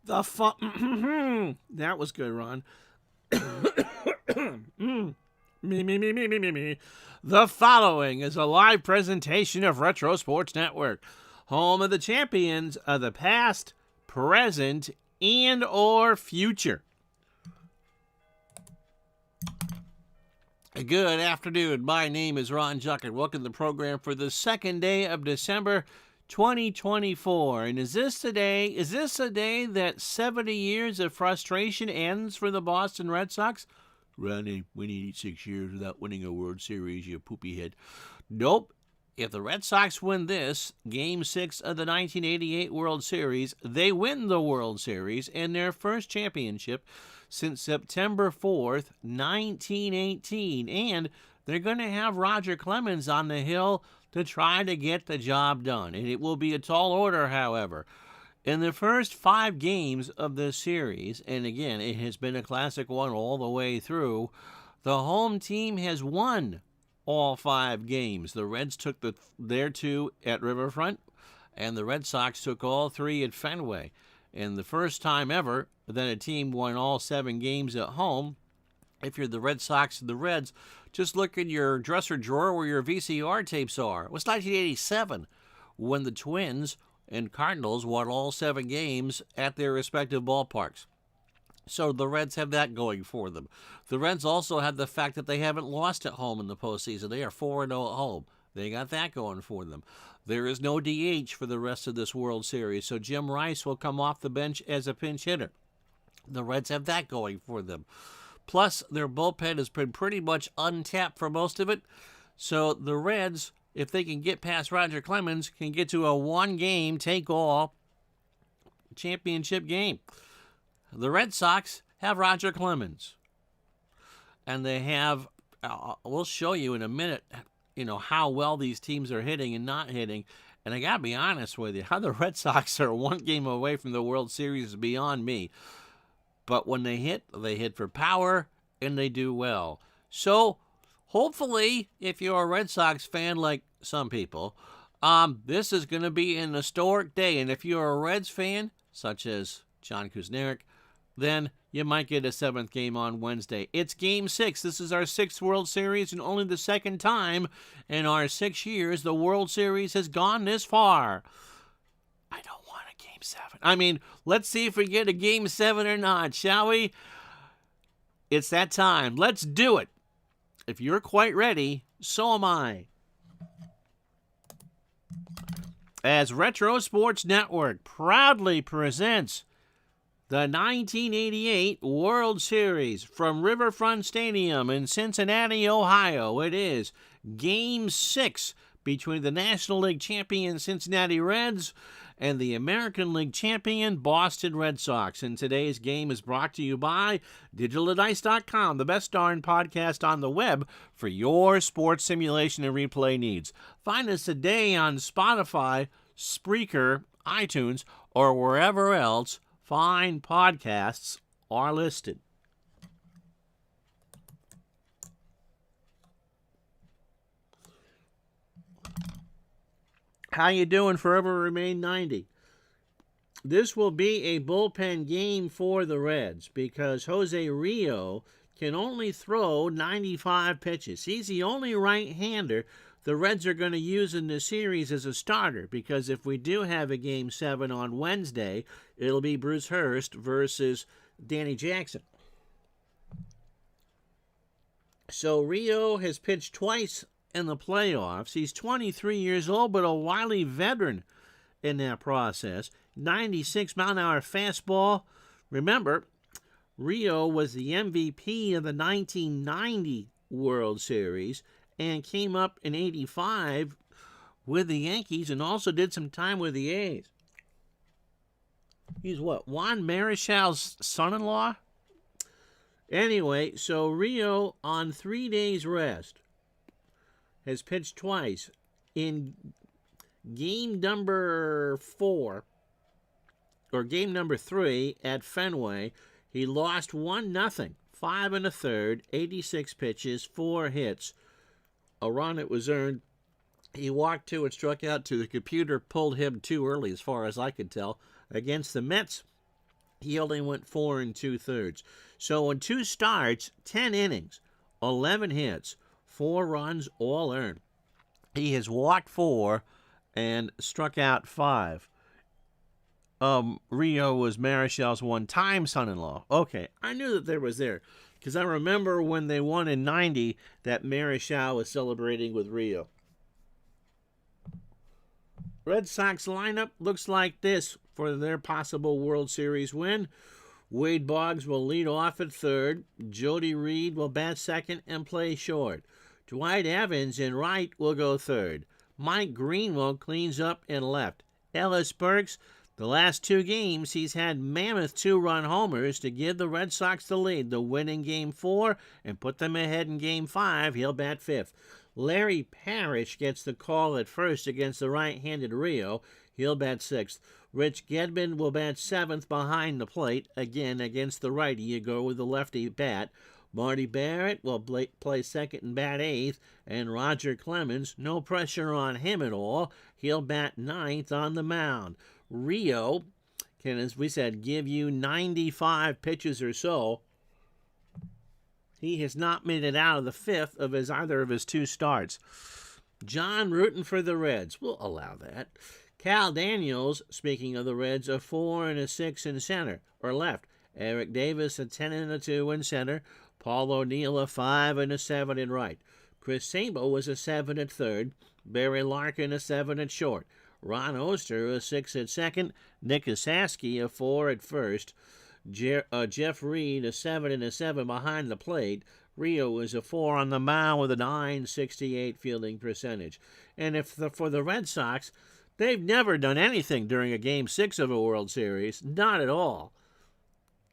That was good, Ron. Me. The following is a live presentation of Retro Sports Network, home of the champions of the past, present, and or future. Good afternoon. My name is Ron Juck, and welcome to the program for the second day of December 2024. And is this a day that 70 years of frustration ends for the Boston Red Sox? Ronnie, winning 86 years without winning a World Series, you poopy head. Nope. If the Red Sox win this, Game 6 of the 1988 World Series, they win the World Series and their first championship since September 4th, 1918. And they're going to have Roger Clemens on the hill to try to get the job done. And it will be a tall order, however. In the first 5 games of this series, and again, it has been a classic one all the way through, the home team has won all 5 games. The Reds took their 2 at Riverfront, and the Red Sox took all 3 at Fenway. And the first time ever that a team won all 7 games at home. If you're the Red Sox and the Reds, just look in your dresser drawer where your VCR tapes are. It was 1987 when the Twins and Cardinals won all 7 games at their respective ballparks. So the Reds have that going for them. The Reds also have the fact that they haven't lost at home in the postseason. They are 4-0 at home. They got that going for them. There is no DH for the rest of this World Series, so Jim Rice will come off the bench as a pinch hitter. The Reds have that going for them. Plus, their bullpen has been pretty much untapped for most of it. So the Reds, if they can get past Roger Clemens, can get to a one-game, take-all championship game. The Red Sox have Roger Clemens. And they have, we'll show you in a minute, how well these teams are hitting and not hitting. And I got to be honest with you, how the Red Sox are one game away from the World Series is beyond me. But when they hit for power, and they do well. So, hopefully, if you're a Red Sox fan like some people, this is going to be an historic day. And if you're a Reds fan, such as John Kusneric, then you might get a 7th game on Wednesday. It's Game 6. This is our 6th World Series and only the 2nd time in our 6 years the World Series has gone this far. I don't want a Game 7. I mean, let's see if we get a Game 7 or not, shall we? It's that time. Let's do it. If you're quite ready, so am I. As Retro Sports Network proudly presents the 1988 World Series from Riverfront Stadium in Cincinnati, Ohio. It is Game 6 between the National League champion Cincinnati Reds and the American League champion Boston Red Sox. And today's game is brought to you by DigitalDice.com, the best darn podcast on the web for your sports simulation and replay needs. Find us today on Spotify, Spreaker, iTunes, or wherever else fine podcasts are listed. How you doing? Forever remain 90. This will be a bullpen game for the Reds because Jose Rio can only throw 95 pitches. He's the only right-hander the Reds are going to use in this series as a starter, because if we do have a Game 7 on Wednesday, it'll be Bruce Hurst versus Danny Jackson. So Rio has pitched twice in the playoffs. He's 23 years old, but a wily veteran in that process. 96-mile-an-hour fastball. Remember, Rio was the MVP of the 1990 World Series and came up in 85 with the Yankees and also did some time with the A's. He's what, Juan Marichal's son-in-law? Anyway, so Rio on 3 days rest has pitched twice. In game number 4, or game number 3 at Fenway, he lost 1-0, 5 1/3, 86 pitches, 4 hits. A run that was earned. He walked 2 and struck out 2. The computer pulled him too early, as far as I could tell, against the Mets He only went 4 2/3. So in 2 starts, 10 innings, 11 hits, 4 runs, all earned. He has walked 4 and struck out 5. Rio was Marichal's one-time son-in-law. Okay, I knew that there was there because I remember when they won in '90 that Marichal was celebrating with Rio. Red Sox lineup looks like this for their possible World Series win. Wade Boggs will lead off at third. Jody Reed will bat second and play short. Dwight Evans in right will go third. Mike Greenwell cleans up in left. Ellis Burks, the last 2 games, he's had mammoth 2-run homers to give the Red Sox the lead. They'll win in Game 4 and put them ahead in Game 5. He'll bat fifth. Larry Parrish gets the call at first against the right-handed Rio. He'll bat sixth. Rich Gedman will bat seventh behind the plate. Again, against the righty, you go with the lefty bat. Marty Barrett will play second and bat eighth. And Roger Clemens, no pressure on him at all. He'll bat ninth on the mound. Rio can, as we said, give you 95 pitches or so. He has not made it out of the fifth of either of his 2 starts. John rooting for the Reds. We'll allow that. Cal Daniels, speaking of the Reds, a 4 and a 6 in center, or left. Eric Davis, a 10 and a 2 in center. Paul O'Neill, a 5 and a 7 in right. Chris Sabo was a 7 at third. Barry Larkin, a 7 at short. Ron Oster, a 6 at second. Nick Osaski, a 4 at first. Jeff Reed, a 7 and a 7 behind the plate. Rio is a 4 on the mound with a .968 fielding percentage. And for the Red Sox, they've never done anything during a Game 6 of a World Series. Not at all.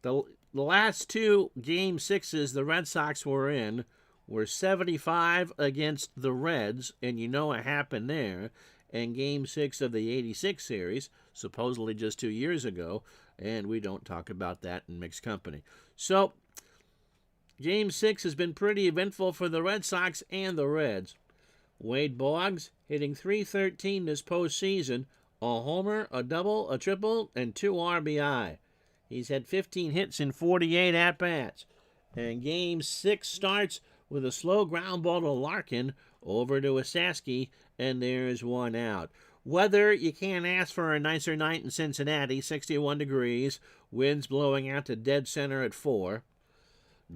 The last 2 Game 6s the Red Sox were in were 75 against the Reds, and you know what happened there. And Game 6 of the '86 series, supposedly just 2 years ago, and we don't talk about that in mixed company. So, Game 6 has been pretty eventful for the Red Sox and the Reds. Wade Boggs hitting .313 this postseason, a homer, a double, a triple, and 2 RBI. He's had 15 hits in 48 at-bats. And Game 6 starts with a slow ground ball to Larkin over to Osaski, and there's 1 out. Weather, you can't ask for a nicer night in Cincinnati, 61 degrees, winds blowing out to dead center at 4.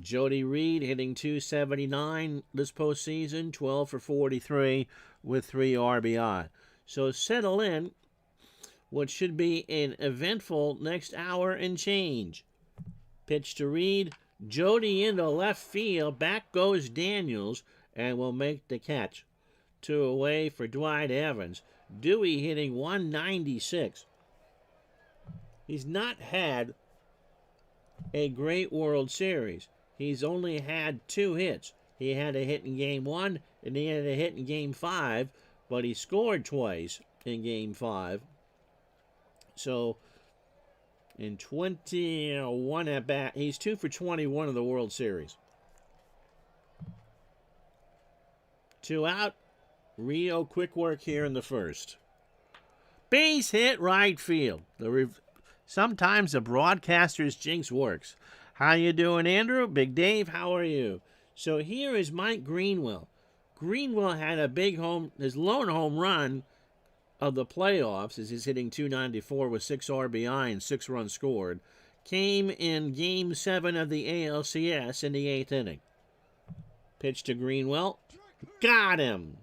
Jody Reed hitting .279 this postseason, 12 for 43 with 3 RBI. So settle in what should be an eventful next hour and change. Pitch to Reed, Jody into left field, back goes Daniels, and will make the catch. 2 away for Dwight Evans. Dewey hitting .196. He's not had a great World Series. He's only had 2 hits. He had a hit in Game 1, and he had a hit in Game 5, but he scored twice in Game 5. So, in 21 at bat, he's 2 for 21 of the World Series. 2 out. Rio quick work here in the first. Base hit right field. Sometimes the broadcaster's jinx works. How you doing, Andrew? Big Dave, how are you? So here is Mike Greenwell. Greenwell had a big his lone home run of the playoffs, as he's hitting .294 with 6 RBI and 6 runs scored, came in Game 7 of the ALCS in the 8th inning. Pitch to Greenwell. Got him!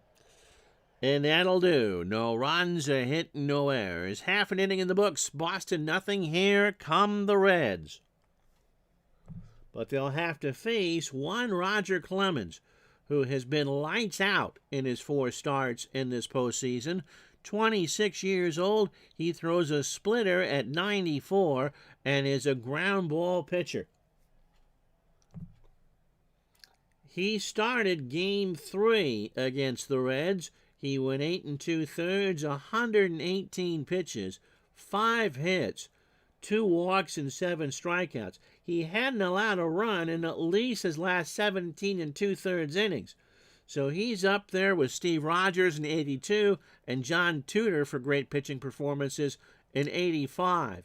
And that'll do. No runs, a hit, no errors. Half an inning in the books. Boston nothing. Here come the Reds. But they'll have to face one Roger Clemens, who has been lights out in his 4 starts in this postseason. 26 years old. He throws a splitter at 94 and is a ground ball pitcher. He started Game 3 against the Reds. He went 8 2/3, 118 pitches, 5 hits, 2 walks, and 7 strikeouts. He hadn't allowed a run in at least his last 17 2/3 innings. So he's up there with Steve Rogers in '82 and John Tudor for great pitching performances in '85.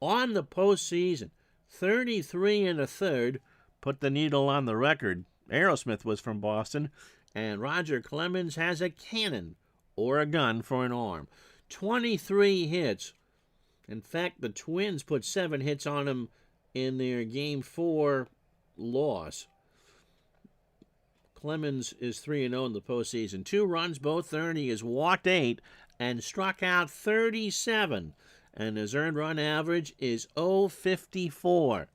on the postseason. 33 and a third. Put the needle on the record. Aerosmith was from Boston. And Roger Clemens has a cannon or a gun for an arm. 23 hits. In fact, the Twins put 7 hits on him in their Game 4 loss. Clemens is 3-0 in the postseason. 2 runs, both earned. He has walked 8 and struck out 37. And his earned run average is .054.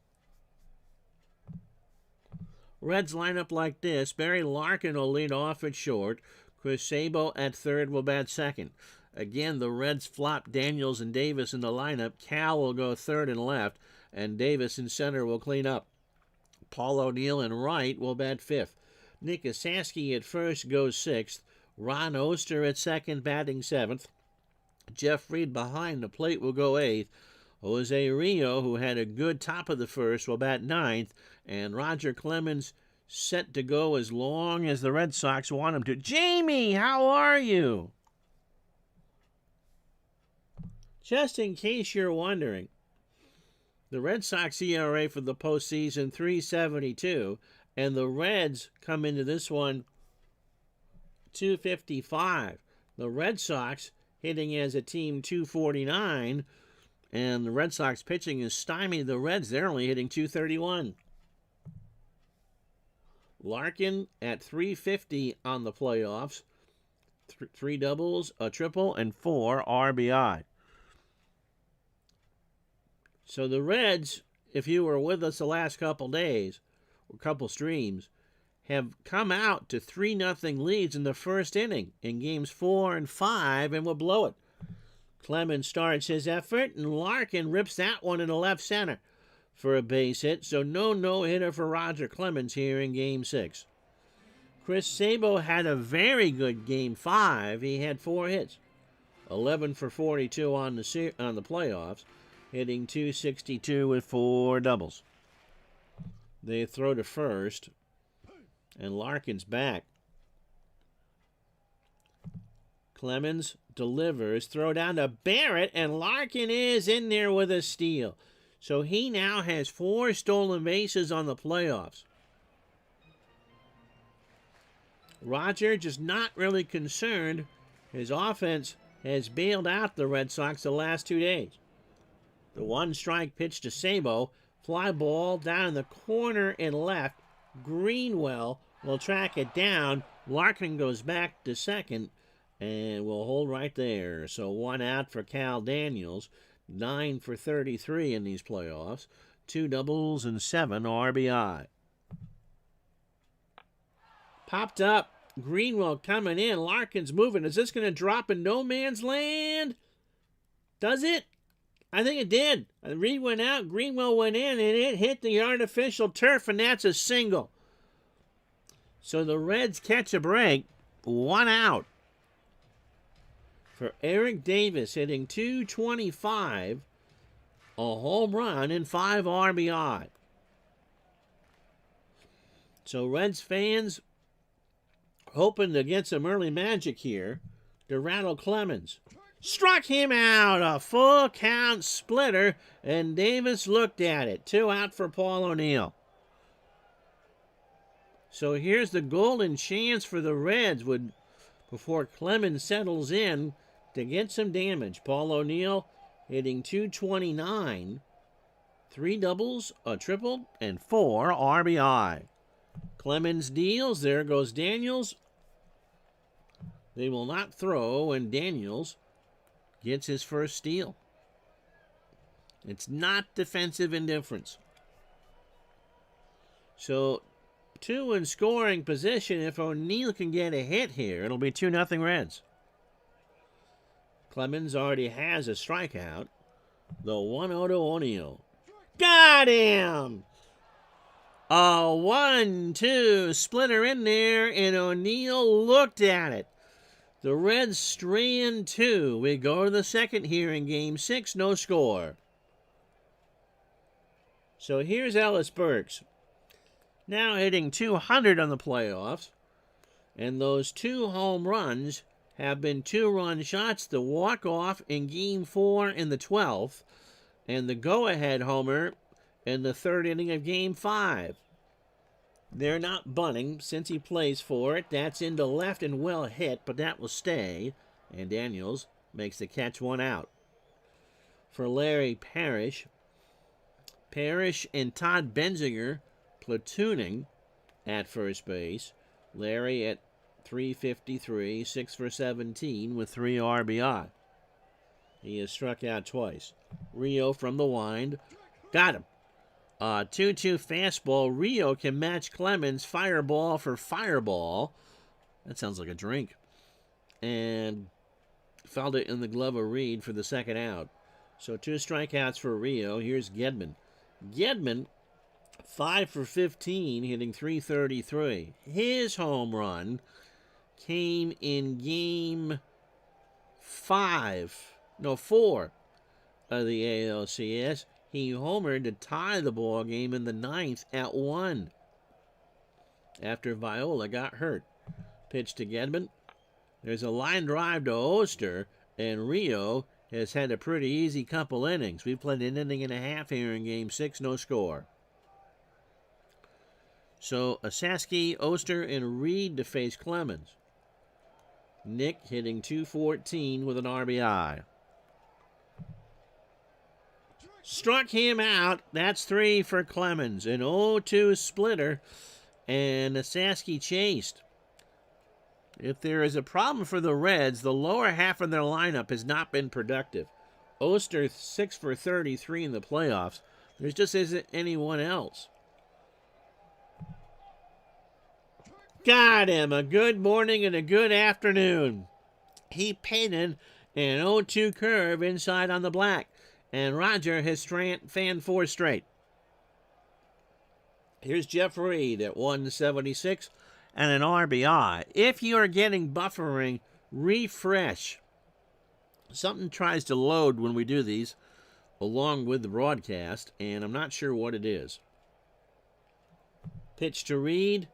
Reds line up like this. Barry Larkin will lead off at short. Chris Sabo at third will bat second. Again, the Reds flop Daniels and Davis in the lineup. Cal will go third and left, and Davis in center will clean up. Paul O'Neill in right will bat fifth. Nick Osaski at first goes sixth. Ron Oster at second, batting seventh. Jeff Reed behind the plate will go eighth. Jose Rio, who had a good top of the first, will bat ninth. And Roger Clemens set to go as long as the Red Sox want him to. Jamie, how are you? Just in case you're wondering, the Red Sox ERA for the postseason, 3.72, and the Reds come into this one 2.55. The Red Sox hitting as a team 2.49, and the Red Sox pitching is stymied the Reds. They're only hitting 2.31. Larkin at 350 on the playoffs. 3 doubles, a triple, and 4 RBI. So the Reds, if you were with us the last couple days, or couple streams, have come out to 3-0 leads in the first inning in games 4 and 5 and will blow it. Clemens starts his effort, and Larkin rips that one in the left center for a base hit, so no-hitter for Roger Clemens here in Game 6. Chris Sabo had a very good Game 5. He had 4 hits, 11 for 42 on the playoffs, hitting .262 with 4 doubles. They throw to first, and Larkin's back. Clemens delivers, throw down to Barrett, and Larkin is in there with a steal. So he now has 4 stolen bases on the playoffs. Roger just not really concerned. His offense has bailed out the Red Sox the last 2 days. The 1-strike pitch to Sabo, fly ball down in the corner and left. Greenwell will track it down. Larkin goes back to second and will hold right there. So 1 out for Cal Daniels. 9 for 33 in these playoffs. 2 doubles and 7 RBI. Popped up. Greenwell coming in. Larkin's moving. Is this going to drop in no man's land? Does it? I think it did. Reed went out. Greenwell went in, and it hit the artificial turf, and that's a single. So the Reds catch a break. 1 out. For Eric Davis, hitting .225, a home run and 5 RBI. So Reds fans hoping to get some early magic here to rattle Clemens. Struck him out, a full count splitter, and Davis looked at it. 2 out for Paul O'Neill. So here's the golden chance for the Reds before Clemens settles in to get some damage. Paul O'Neill hitting .229, 3 doubles, a triple, and 4 RBI. Clemens deals. There goes Daniels. They will not throw, and Daniels gets his first steal. It's not defensive indifference. So 2 in scoring position. If O'Neill can get a hit here, it'll be 2-0 Reds. Clemens already has a strikeout. The 1-0 to O'Neill. Got him! A 1-2 splitter in there, and O'Neill looked at it. The Reds strand 2. We go to the second here in Game 6. No score. So here's Ellis Burks. Now hitting .200 on the playoffs. And those 2 home runs have been 2-run shots. The walk-off in Game 4 in the 12th. and the go-ahead homer in the third inning of Game 5. They're not bunting since he plays for it. That's into left and well hit, but that will stay. And Daniels makes the catch, 1 out. For Larry Parrish, Parrish and Todd Benzinger platooning at first base. Larry at .353, 6 for 17 with 3 RBI. He has struck out twice. Rio from the wind. Got him. 2-2 fastball. Rio can match Clemens. Fireball for fireball. That sounds like a drink. And fouled it in the glove of Reed for the second out. So 2 strikeouts for Rio. Here's Gedman. Gedman, 5 for 15, hitting .333. His home run came in Game 4 of the ALCS. He homered to tie the ball game in the 9th at 1 after Viola got hurt. Pitch to Gedman. There's a line drive to Oster, and Rio has had a pretty easy couple innings. We've played an inning and a half here in Game 6, no score. So Osaski, Oster, and Reed to face Clemens. Nick hitting .214 with an RBI. Struck him out. That's 3 for Clemens. An 0-2 splitter, and Osaski chased. If there is a problem for the Reds, the lower half of their lineup has not been productive. Oster 6 for 33 in the playoffs. There just isn't anyone else. Got him. A good morning and a good afternoon. He painted an 0-2 curve inside on the black, and Roger has fanned 4 straight. Here's Jeff Reed at 176 and an RBI. If you are getting buffering, refresh. Something tries to load when we do these along with the broadcast, and I'm not sure what it is. Pitch to Reed.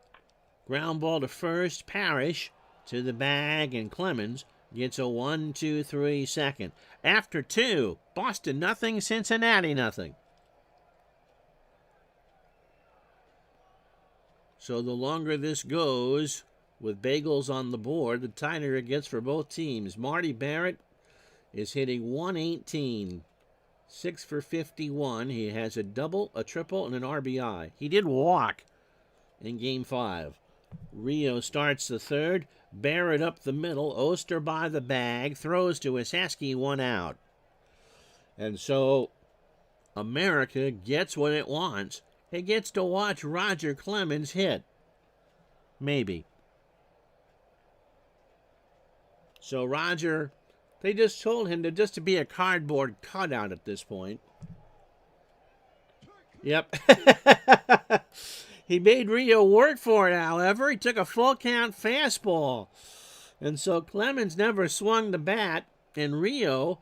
Ground ball to first. Parrish to the bag, and Clemens gets a 1-2-3 second. After 2, Boston nothing, Cincinnati nothing. So the longer this goes, with bagels on the board, the tighter it gets for both teams. Marty Barrett is hitting .118, 6 for 51. He has a double, a triple, and an RBI. He did walk in Game 5. Rio starts the third. Barrett up the middle. Oster by the bag. Throws to Osaski, 1 out. And so America gets what it wants. It gets to watch Roger Clemens hit. Maybe. So Roger, they just told him to be a cardboard cutout at this point. Yep. He made Rio work for it, however. He took a full count fastball. And so Clemens never swung the bat, and Rio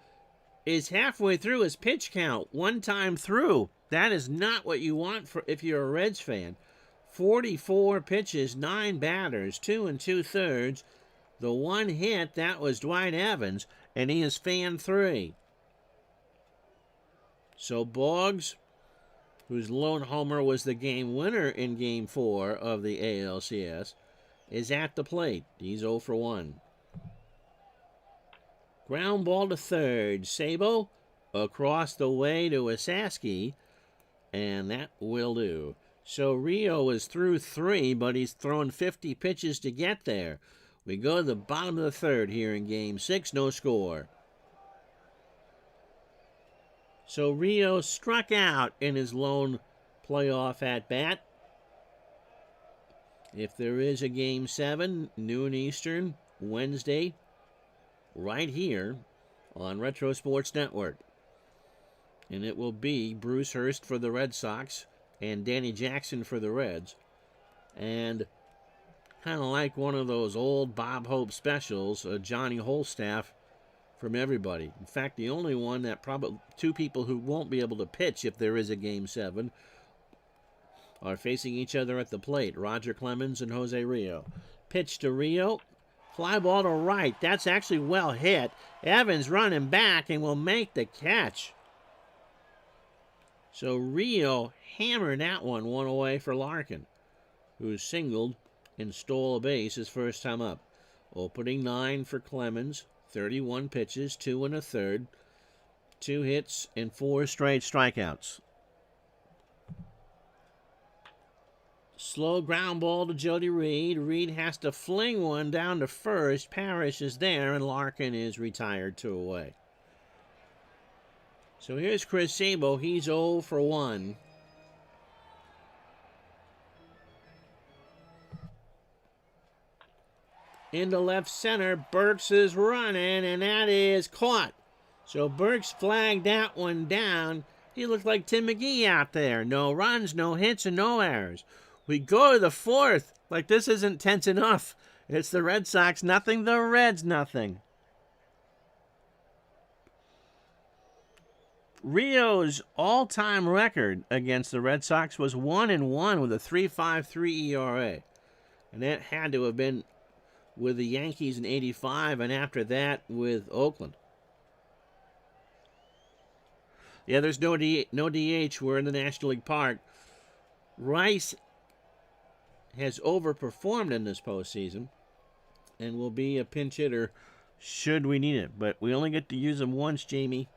is halfway through his pitch count, 1 time through. That is not what you want for if you're a Reds fan. 44 pitches, 9 batters, 2 2/3. The 1 hit, that was Dwight Evans, and he has fanned 3. So Boggs, whose lone homer was the game winner in Game 4 of the ALCS, is at the plate. He's 0 for 1. Ground ball to third. Sabo across the way to Osaski, and that will do. So Rio is through 3, but he's thrown 50 pitches to get there. We go to the bottom of the third here in Game 6, no score. So Rio struck out in his lone playoff at-bat. If there is a Game 7, noon Eastern, Wednesday, right here on Retro Sports Network. And it will be Bruce Hurst for the Red Sox and Danny Jackson for the Reds. And kind of like one of those old Bob Hope specials, Johnny Holstaff from everybody. In fact, the only one that probably 2 people who won't be able to pitch if there is a Game 7 are facing each other at the plate, Roger Clemens and Jose Rio. Pitch to Rio. Fly ball to right. That's actually well hit. Evans running back and will make the catch. So Rio hammered that one away for Larkin, who singled and stole a base his first time up. Opening 9 for Clemens, 31 pitches, 2 1/3, 2 hits, and 4 straight strikeouts. Slow ground ball to Jody Reed. Reed has to fling one down to first. Parrish is there, and Larkin is retired 2 away. So here's Chris Sabo. He's 0 for 1. Into left center, Burks is running, and that is caught. So Burks flagged that one down. He looked like Tim McGee out there. No runs, no hits, and no errors. We go to the 4th. Like this isn't tense enough. It's the Red Sox nothing, the Reds nothing. Rio's all-time record against the Red Sox was 1-1 with a 3.53 ERA. And that had to have been with the Yankees in '85, and after that with Oakland. Yeah, there's no DH. We're in the National League Park. Rice has overperformed in this postseason and will be a pinch hitter should we need it. But we only get to use him once, Jamie.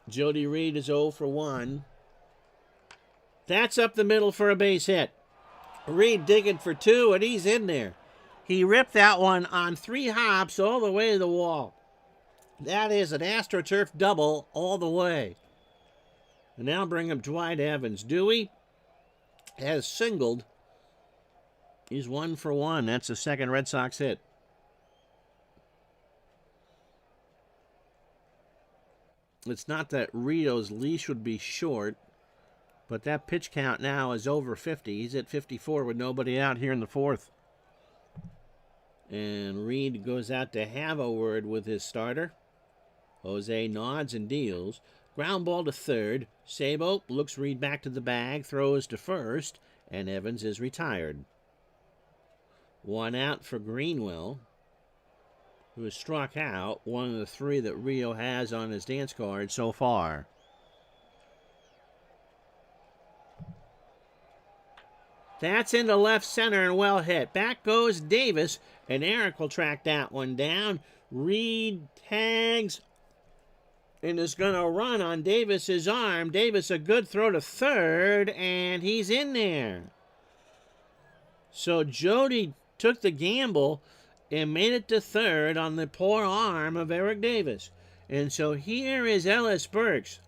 Jody Reed is 0 for 1. That's up the middle for a base hit. Reed digging for 2, and he's in there. He ripped that one on 3 hops all the way to the wall. That is an AstroTurf double all the way. And now bring up Dwight Evans. Dewey has singled. He's 1 for 1. That's the second Red Sox hit. It's not that Rio's leash would be short, but that pitch count now is over 50. He's at 54 with nobody out here in the 4th. And Reed goes out to have a word with his starter. Jose nods and deals. Ground ball to third. Sabo looks Reed back to the bag, throws to first, and Evans is retired. 1 out for Greenwell, who has struck out, one of the 3 that Rio has on his dance card so far. That's into left center and well hit. Back goes Davis, and Eric will track that one down. Reed tags and is going to run on Davis's arm. Davis a good throw to third, and he's in there. So Jody took the gamble and made it to third on the poor arm of Eric Davis. And so here is Ellis Burks,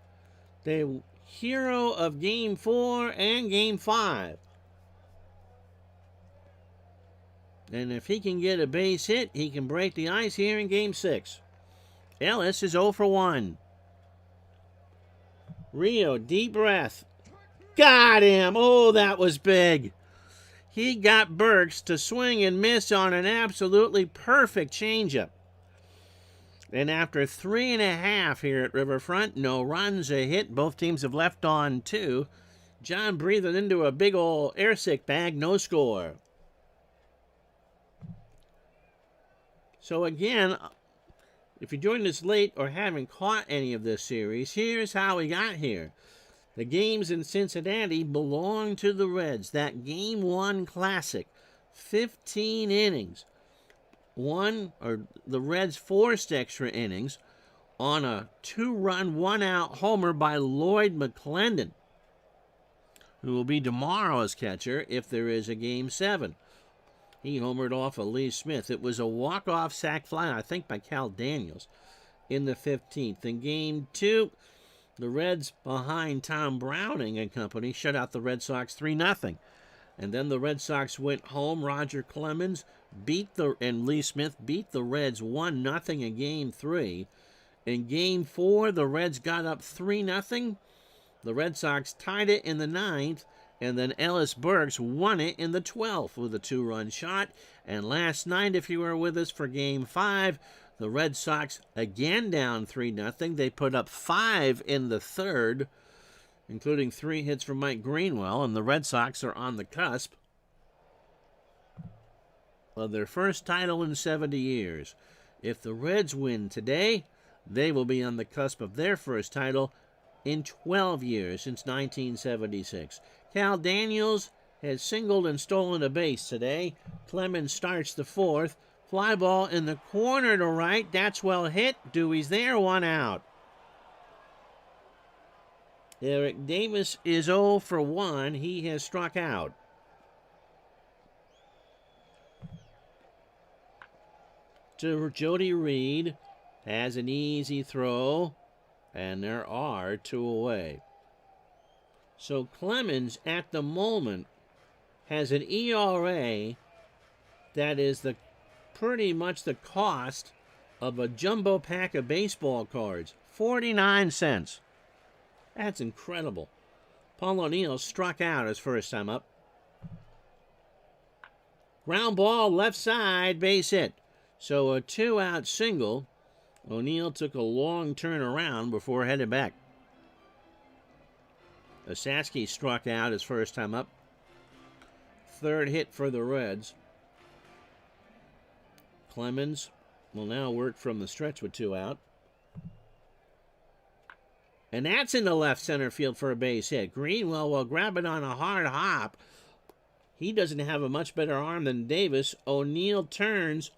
the hero of Game 4 and Game 5. And if he can get a base hit, he can break the ice here in Game 6. Ellis is 0 for 1. Rio, deep breath. Got him! Oh, that was big. He got Burks to swing and miss on an absolutely perfect changeup. And after 3.5 here at Riverfront, no runs, a hit. Both teams have left on 2. John breathing into a big old airsick bag, no score. So again, if you're doing this late or haven't caught any of this series, here's how we got here. The games in Cincinnati belong to the Reds. That Game 1 classic, 15 innings. The Reds forced extra innings on a 2-run, 1-out homer by Lloyd McClendon, who will be tomorrow's catcher if there is a Game 7. He homered off of Lee Smith. It was a walk-off sac fly, I think, by Cal Daniels in the 15th. In Game 2, the Reds, behind Tom Browning and company, shut out the Red Sox 3-0. And then the Red Sox went home. Roger Clemens and Lee Smith beat the Reds 1-0 in Game 3. In Game 4, the Reds got up 3-0. The Red Sox tied it in the 9th. And then Ellis Burks won it in the 12th with a 2-run shot. And last night, if you were with us for Game 5, the Red Sox again down 3-0. They put up 5 in the 3rd, including 3 hits from Mike Greenwell. And the Red Sox are on the cusp of their first title in 70 years. If the Reds win today, they will be on the cusp of their first title in 12 years since 1976. Cal Daniels has singled and stolen a base today. Clemens starts the fourth. Fly ball in the corner to right. That's well hit. Dewey's there, one out. Eric Davis is 0 for 1. He has struck out. To Jody Reed. Has an easy throw. And there are 2 away. So Clemens, at the moment, has an ERA that is pretty much the cost of a jumbo pack of baseball cards. 49 cents. That's incredible. Paul O'Neill struck out his first time up. Ground ball, left side, base hit. So a 2-out single. O'Neill took a long turn around before heading back. Osaski struck out his first time up. Third hit for the Reds. Clemens will now work from the stretch with 2 out. And that's in the left center field for a base hit. Greenwell will grab it on a hard hop. He doesn't have a much better arm than Davis. O'Neill turns.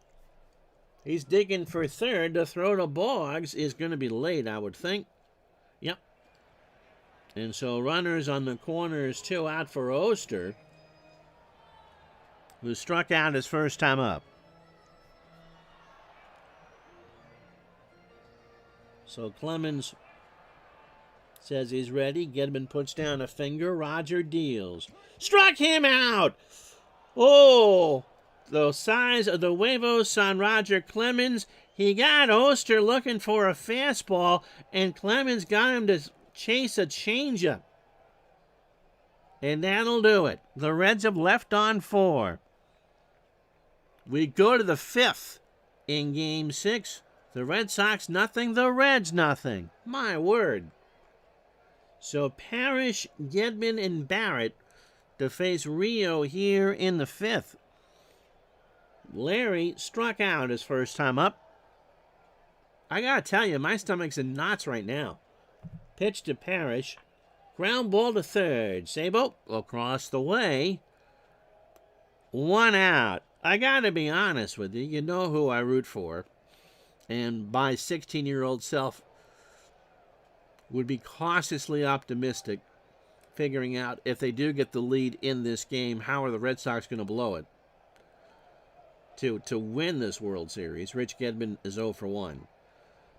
He's digging for third. The throw to Boggs is going to be late, I would think. Yep. And so runners on the corners, 2 out for Oster, who struck out his first time up. So Clemens says he's ready. Gedman puts down a finger. Roger deals. Struck him out! Oh, the size of the huevos on Roger Clemens. He got Oster looking for a fastball, and Clemens got him to chase a changeup. And that'll do it. The Reds have left on 4. We go to the 5th in Game 6. The Red Sox nothing, the Reds nothing. My word. So Parrish, Gedman, and Barrett to face Rio here in the 5th. Larry struck out his first time up. I gotta tell you, my stomach's in knots right now. Pitch to Parrish. Ground ball to third. Sabo across the way. 1 out. I gotta be honest with you. You know who I root for. And my 16-year-old self would be cautiously optimistic, figuring out if they do get the lead in this game, how are the Red Sox going to blow it to win this World Series. Rich Gedman is 0 for 1.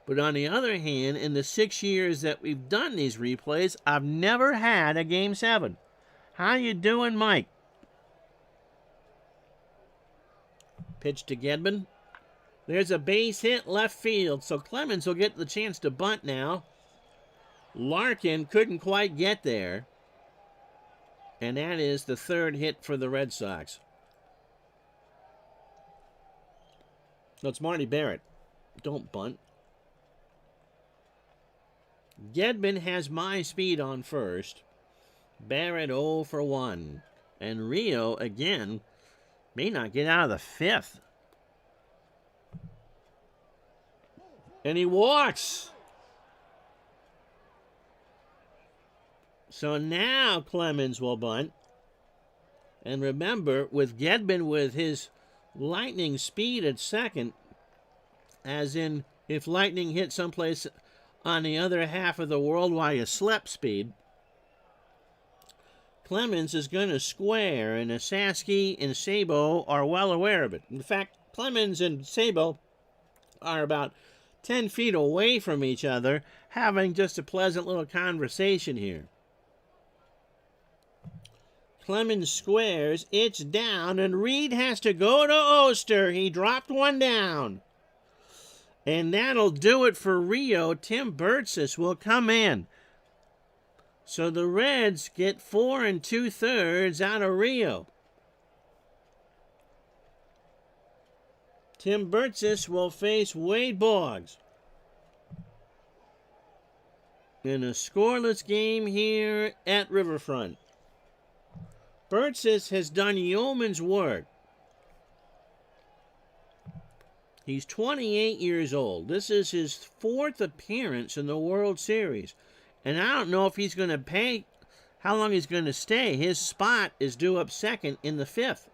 But on the other hand, in the 6 years that we've done these replays, I've never had a Game 7. How you doing, Mike? Pitch to Gedman. There's a base hit left field, so Clemens will get the chance to bunt now. Larkin couldn't quite get there. And that is the 3rd hit for the Red Sox. No, it's Marty Barrett. Don't bunt. Gedman has my speed on first. Barrett 0 for 1. And Rio, again, may not get out of the 5th. And he walks. So now Clemens will bunt. And remember, with Gedman with his lightning speed at second, as in if lightning hit someplace on the other half of the world while you slept speed, Clemens is going to square, and Osaski and Sabo are well aware of it. In fact, Clemens and Sabo are about 10 feet away from each other, having just a pleasant little conversation here. Clemens squares, it's down, and Reed has to go to Oster. He dropped one down. And that'll do it for Rio. Tim Burtsis will come in. So the Reds get 4 2/3 out of Rio. Tim Burtsis will face Wade Boggs in a scoreless game here at Riverfront. Burtsis has done yeoman's work. He's 28 years old. This is his 4th appearance in the World Series. And I don't know if he's going to pay, how long he's going to stay. His spot is due up second in the fifth.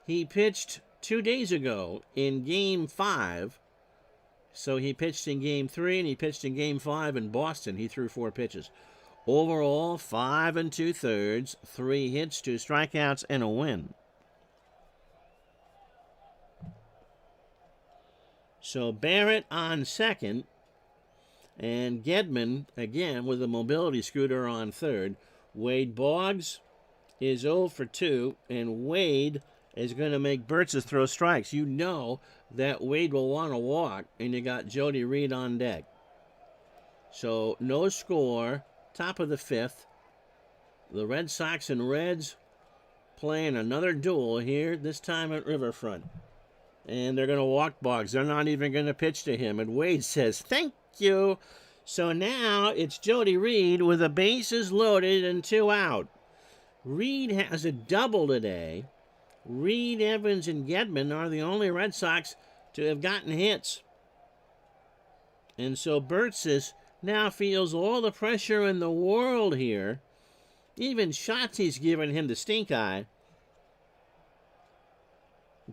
He pitched 2 days ago in Game 5. So he pitched in Game 3 and he pitched in Game 5 in Boston. He threw 4 pitches. Overall, 5 2/3, 3 hits, 2 strikeouts, and a win. So Barrett on second, and Gedman, again, with a mobility scooter on third. Wade Boggs is 0 for 2, and Wade is going to make Burtses throw strikes. You know that Wade will want to walk, and you got Jody Reed on deck. So no score, top of the fifth. The Red Sox and Reds playing another duel here, this time at Riverfront. And they're going to walk Boggs. They're not even going to pitch to him. And Wade says, thank you. So now it's Jody Reed with the bases loaded and 2 out. Reed has a double today. Reed, Evans, and Gedman are the only Red Sox to have gotten hits. And so Burtses now feels all the pressure in the world here. Even Shotzi's giving him the stink eye.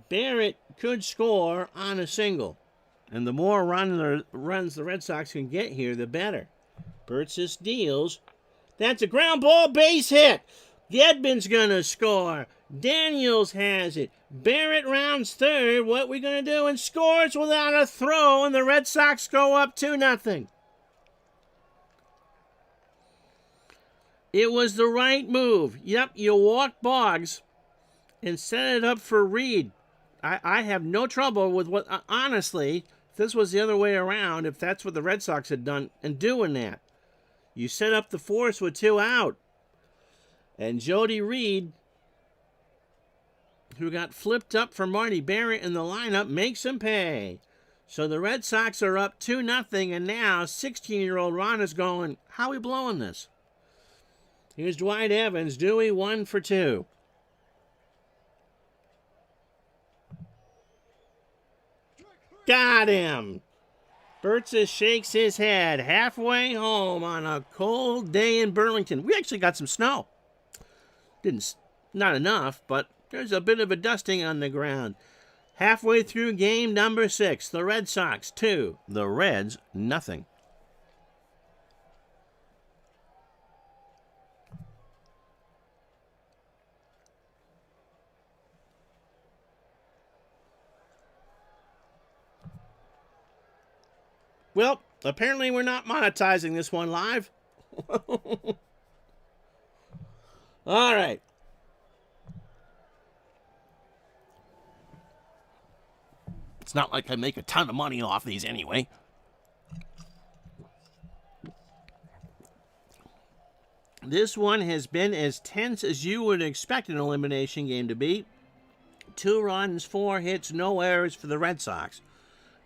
Barrett could score on a single. And the more runs the Red Sox can get here, the better. Burtses deals. That's a ground ball base hit. Gedman's going to score. Daniels has it. Barrett rounds third. What we going to do? And scores without a throw. And the Red Sox go up 2-0. It was the right move. Yep, you walk Boggs and set it up for Reed. I have no trouble with what, honestly, if this was the other way around, if that's what the Red Sox had done, and doing that. You set up the force with 2 out. And Jody Reed, who got flipped up for Marty Barrett in the lineup, makes him pay. So the Red Sox are up 2-0, and now 16-year-old Ron is going, how are we blowing this? Here's Dwight Evans, Dewey 1 for 2. Got him. Burtses shakes his head halfway home on a cold day in Burlington. We actually got some snow. Not enough, but there's a bit of a dusting on the ground. Halfway through game number 6, the Red Sox 2, the Reds nothing. Well, apparently we're not monetizing this one live. All right. It's not like I make a ton of money off these anyway. This one has been as tense as you would expect an elimination game to be. 2 runs, 4 hits, no errors for the Red Sox.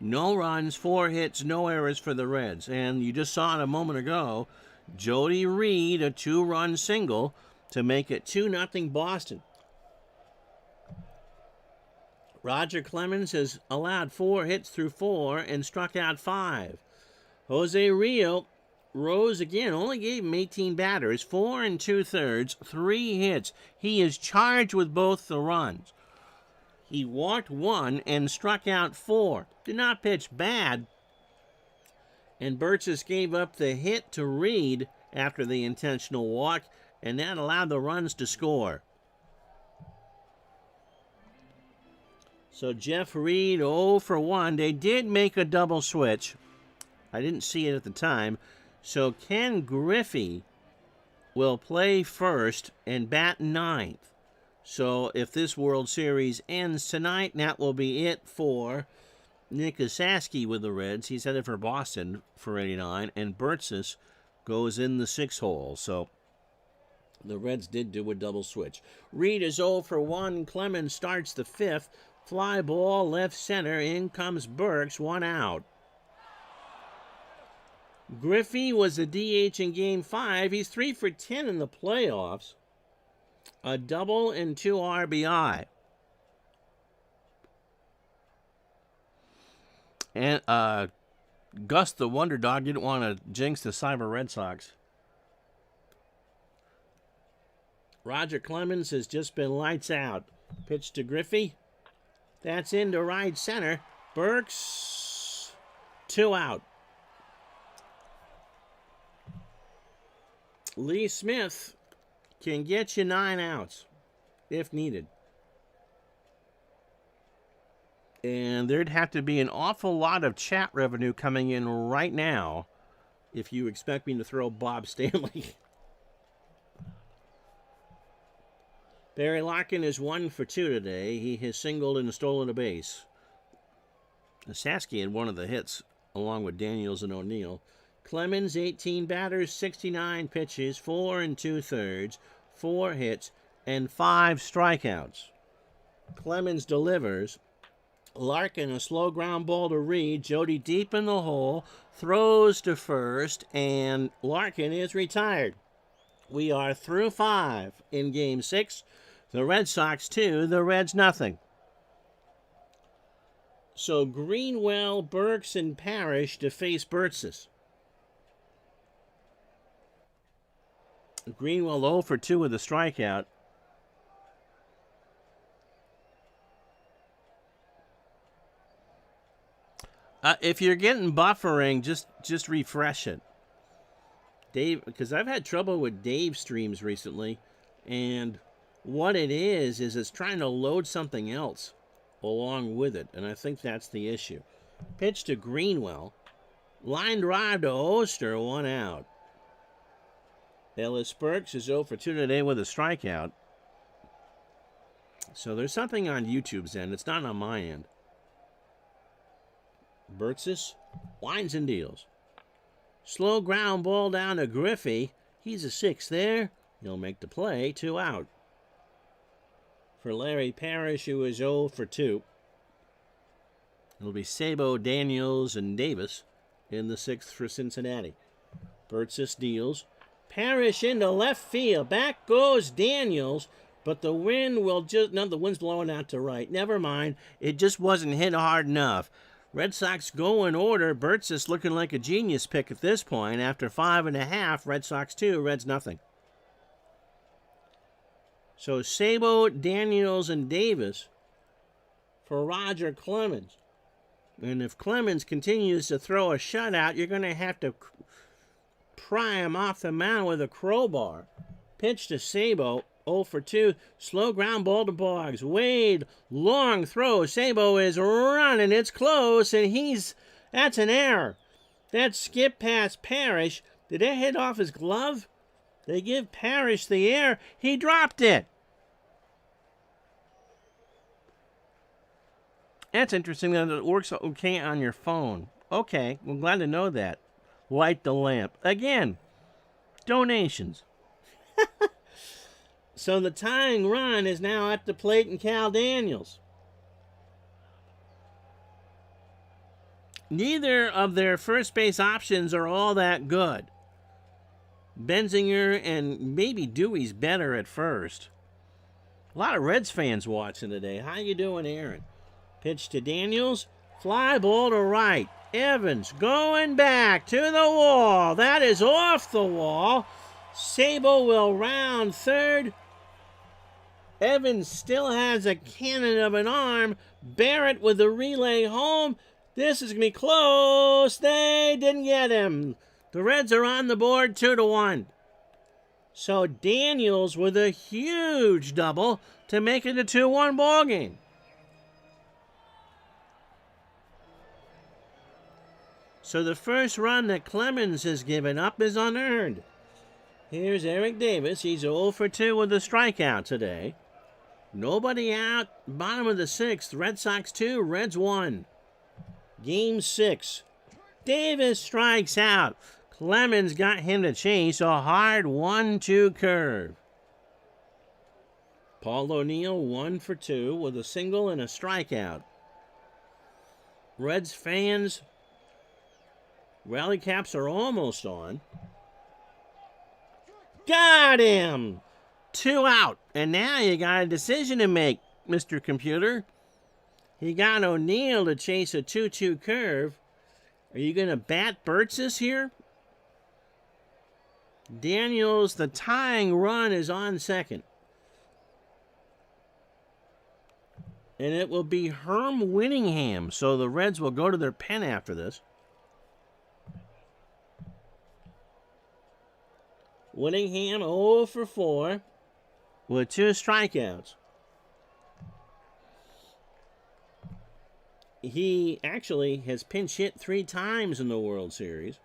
No runs, 4 hits, no errors for the Reds. And you just saw it a moment ago, Jody Reed, a 2-run single to make it 2-0 Boston. Roger Clemens has allowed 4 hits through 4 and struck out 5. Jose Rio rose again, only gave him 18 batters, 4 2/3, 3 hits. He is charged with both the runs. He walked 1 and struck out 4. Did not pitch bad. And Burtses gave up the hit to Reed after the intentional walk, and that allowed the runs to score. So Jeff Reed 0 for 1. They did make a double switch. I didn't see it at the time. So Ken Griffey will play first and bat 9th. So if this World Series ends tonight, that will be it for Nick Osaski with the Reds. He's headed for Boston for 89, and Burtses goes in the 6 hole. So the Reds did do a double switch. Reed is 0 for 1. Clemens starts the 5th. Fly ball left center. In comes Burks, 1 out. Griffey was a DH in Game 5. He's 3 for 10 in the playoffs. A double and 2 RBI. And Gus the Wonder Dog didn't want to jinx the Cyber Red Sox. Roger Clemens has just been lights out. Pitch to Griffey. That's into right center. Burks, 2 out. Lee Smith can get you 9 outs if needed. And there'd have to be an awful lot of chat revenue coming in right now if you expect me to throw Bob Stanley. Barry Larkin is 1 for 2 today. He has singled and stolen a base. Sasky had one of the hits, along with Daniels and O'Neill. Clemens, 18 batters, 69 pitches, 4 2/3, 4 hits, and 5 strikeouts. Clemens delivers. Larkin, a slow ground ball to Reed. Jody deep in the hole, throws to first, and Larkin is retired. We are through 5 in Game 6. The Red Sox 2, the Reds nothing. So Greenwell, Burks, and Parrish to face Burtsis. Greenwell 0 for 2 with a strikeout. If you're getting buffering, just refresh it. Dave, because I've had trouble with Dave streams recently, and what it is it's trying to load something else along with it, and I think that's the issue. Pitch to Greenwell. Line drive to Oster, 1 out. Ellis Burks is 0 for 2 today with a strikeout. So there's something on YouTube's end. It's not on my end. Burtsis winds and deals. Slow ground ball down to Griffey. He's a 6 there. He'll make the play, 2 out. For Larry Parrish, who is 0 for 2. It'll be Sabo, Daniels, and Davis in the 6th for Cincinnati. Burtsis deals. Parrish into left field. Back goes Daniels, but the wind will the wind's blowing out to right. Never mind. It just wasn't hit hard enough. Red Sox go in order. Burtsis looking like a genius pick at this point. After 5.5, Red Sox 2, Reds nothing. So Sabo, Daniels, and Davis for Roger Clemens. And if Clemens continues to throw a shutout, you're going to have to pry him off the mound with a crowbar. Pitch to Sabo, 0 for 2. Slow ground ball to Boggs. Wade, long throw. Sabo is running. It's close, and that's an error. That skip past Parrish. Did it hit off his glove? They give Parrish the air. He dropped it. That's interesting that it works okay on your phone. Okay, we're glad to know that. Light the lamp. Again, donations. So the tying run is now at the plate and Cal Daniels. Neither of their first base options are all that good. Benzinger and maybe Dewey's better at first. A lot of Reds fans watching today. How you doing, Aaron? Pitch to Daniels. Fly ball to right. Evans going back to the wall. That is off the wall. Sabo will round third. Evans still has a cannon of an arm. Barrett with the relay home. This is going to be close. They didn't get him. The Reds are on the board 2-1. So Daniels with a huge double to make it a 2-1 ball game. So the first run that Clemens has given up is unearned. Here's Eric Davis. He's 0 for 2 with a strikeout today. Nobody out. Bottom of the 6th. Red Sox 2, Reds 1. Game 6. Davis strikes out. Clemens got him to chase a hard 1-2 curve. Paul O'Neill 1 for 2 with a single and a strikeout. Reds fans, rally caps are almost on. Got him! 2 out. And now you got a decision to make, Mr. Computer. He got O'Neill to chase a 2-2 curve. Are you going to bat Burtsis here? Daniels, the tying run is on second. And it will be Herm Winningham. So the Reds will go to their pen after this. Winningham 0 for 4 with 2 strikeouts. He actually has pinch hit 3 times in the World Series.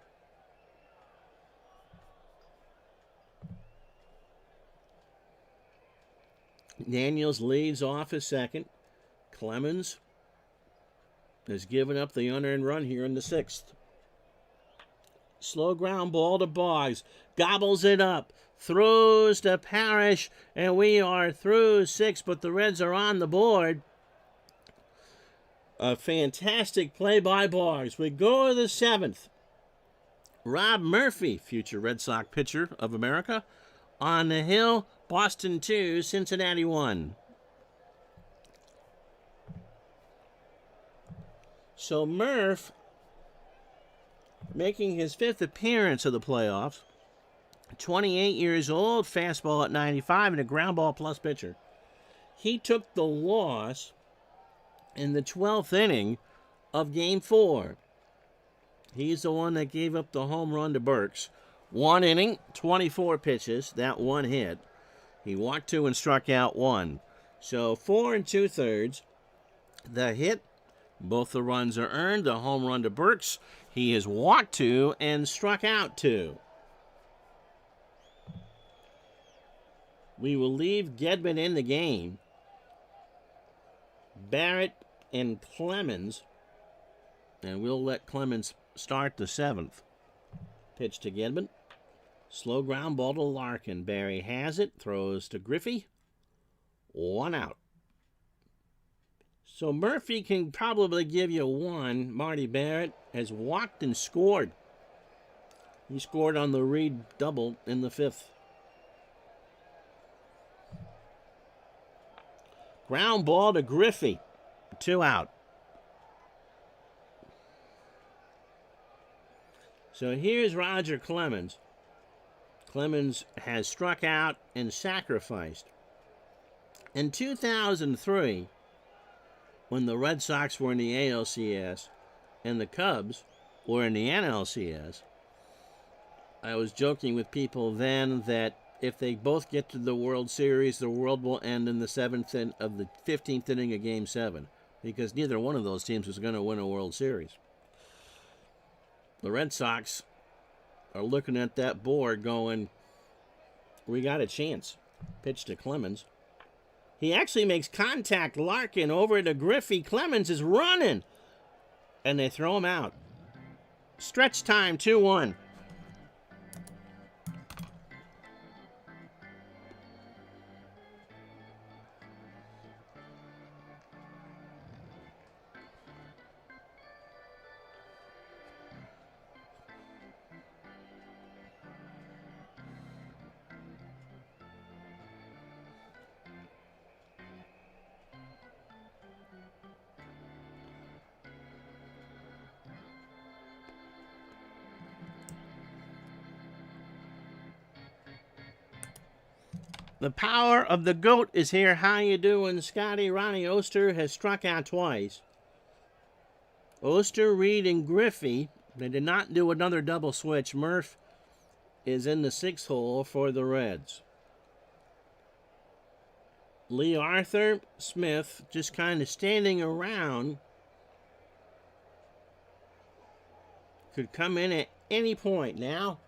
Daniels leads off his second. Clemens has given up the unearned run here in the 6th. Slow ground ball to Boggs. Gobbles it up. Throws to Parrish. And we are through 6, but the Reds are on the board. A fantastic play by Boggs. We go to the 7th. Rob Murphy, future Red Sox pitcher of America, on the hill. Boston 2, Cincinnati 1. So Murph, making his 5th appearance of the playoffs, 28 years old, fastball at 95, and a ground ball plus pitcher. He took the loss in the 12th inning of Game 4. He's the one that gave up the home run to Burks. 1 inning, 24 pitches, that 1 hit. He walked 2 and struck out 1. So 4 2/3. The hit, both the runs are earned. The home run to Burks, he has walked 2 and struck out 2. We will leave Gedman in the game. Barrett and Clemens, and we'll let Clemens start the 7th. Pitch to Gedman. Slow ground ball to Larkin. Barry has it. Throws to Griffey. 1 out. So Murphy can probably give you 1. Marty Barrett has walked and scored. He scored on the Reed double in the 5th. Ground ball to Griffey. 2 out. So here's Roger Clemens. Clemens has struck out and sacrificed. In 2003, when the Red Sox were in the ALCS and the Cubs were in the NLCS, I was joking with people then that if they both get to the World Series, the world will end in the 7th inning of the 15th inning of Game 7, because neither one of those teams was going to win a World Series. The Red Sox are looking at that board going, we got a chance. Pitch to Clemens. He actually makes contact. Larkin over to Griffey. Clemens is running. And they throw him out. Stretch time, 2-1. The power of the GOAT is here. How you doing, Scotty? Ronnie Oster has struck out twice. Oster, Reed, and Griffey. They did not do another double switch. Murph is in the 6th hole for the Reds. Lee Arthur Smith just kind of standing around. Could come in at any point now.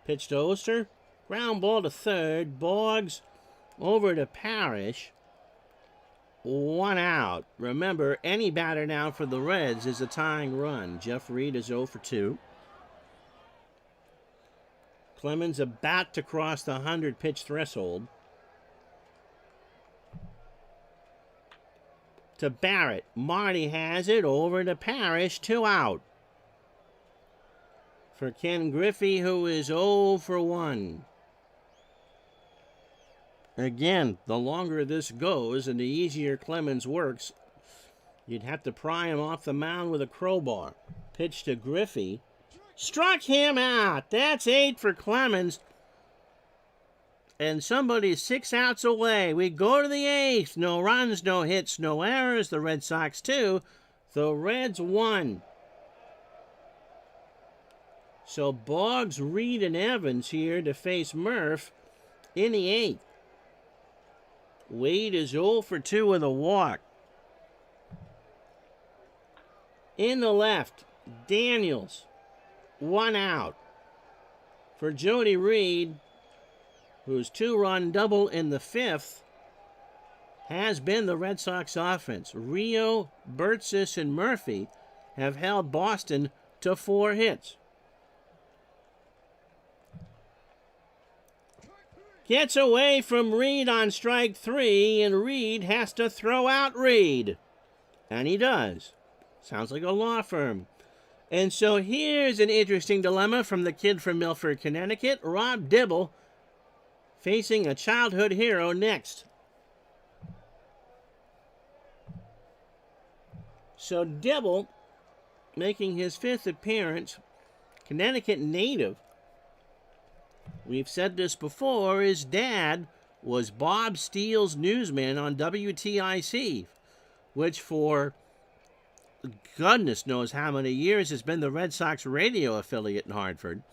Pitch to Oster. Ground ball to 3rd. Boggs over to Parrish. 1 out. Remember, any batter now for the Reds is a tying run. Jeff Reed is 0 for 2. Clemens about to cross the 100-pitch threshold. To Barrett. Marty has it. Over to Parrish. 2 out. For Ken Griffey, who is 0 for 1. Again, the longer this goes and the easier Clemens works, you'd have to pry him off the mound with a crowbar. Pitch to Griffey. Struck him out. That's 8 for Clemens. And somebody's 6 outs away. We go to the 8th. No runs, no hits, no errors. The Red Sox 2. The Reds 1. So Boggs, Reed, and Evans here to face Murph in the 8th. Wade is 0 for 2 with a walk. In the left, Daniels, 1 out. For Jody Reed, whose 2-run double in the 5th has been the Red Sox offense. Rio, Burtsis, and Murphy have held Boston to 4 hits. Gets away from Reed on strike 3, and Reed has to throw out Reed. And he does. Sounds like a law firm. And so here's an interesting dilemma from the kid from Milford, Connecticut, Rob Dibble, facing a childhood hero next. So Dibble, making his 5th appearance, Connecticut native. We've said this before, his dad was Bob Steele's newsman on WTIC, which for goodness knows how many years has been the Red Sox radio affiliate in Hartford.